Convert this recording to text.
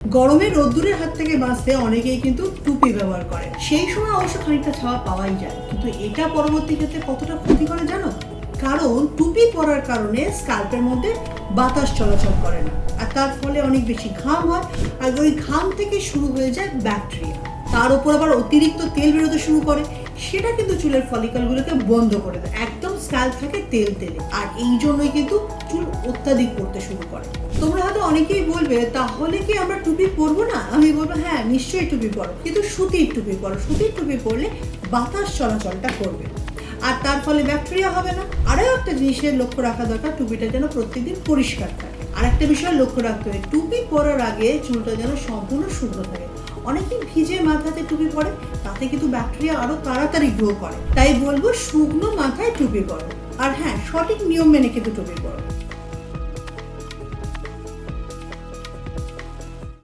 গরমে রোদ্দুরের হাত থেকে বাঁচতে অনেকেই কিন্তু টুপি ব্যবহার করে। সেই সময় অবশ্য খানিকটা ছাওয়া পাওয়াই যায়, কিন্তু এটা পরবর্তী ক্ষেত্রে কতটা ক্ষতি করে জানো? কারণ টুপি পরার কারণে স্কাল্পের মধ্যে বাতাস চলাচল করে না, আর তার ফলে অনেক বেশি ঘাম হয়, আর ওই ঘাম থেকে শুরু হয়ে যায় ব্যাকটেরিয়া। তার উপর আবার অতিরিক্ত তেল বেরোতে শুরু করে, সেটা কিন্তু চুলের ফলিকলগুলোকে বন্ধ করে দেয়, একদম স্কাল্প থাকে তেল তেলে, আর এই জন্যই কিন্তু চুল অত্যাধিক পড়তে শুরু করে। তোমরা হয়তো অনেকেই বলবে, তাহলে কি আমরা টুপি পরবো না? আমি বলবো হ্যাঁ, নিশ্চয়ই টুপি পরো, কিন্তু সুতির টুপি পরো। সুতির টুপি পরলে বাতাস চলাচলটা করবে, আর তার ফলে ব্যাকটেরিয়া হবে না। আরও একটা জিনিসের লক্ষ্য রাখা দরকার, টুপিটা যেন প্রত্যেকদিন পরিষ্কার থাকে। আর একটা বিষয় লক্ষ্য রাখতে হবে, টুপি পরার আগে চুলটা যেন সম্পূর্ণ শুকনো থাকে। অনেকেই ভিজে মাথাতে টুপি পরে, তাতে কিন্তু ব্যাকটেরিয়া আরো তাড়াতাড়ি গ্রো করে। তাই বলবো শুকনো মাথায় টুপি পরো, আর হ্যাঁ, সঠিক নিয়ম মেনে কিন্তু টুপি পরো।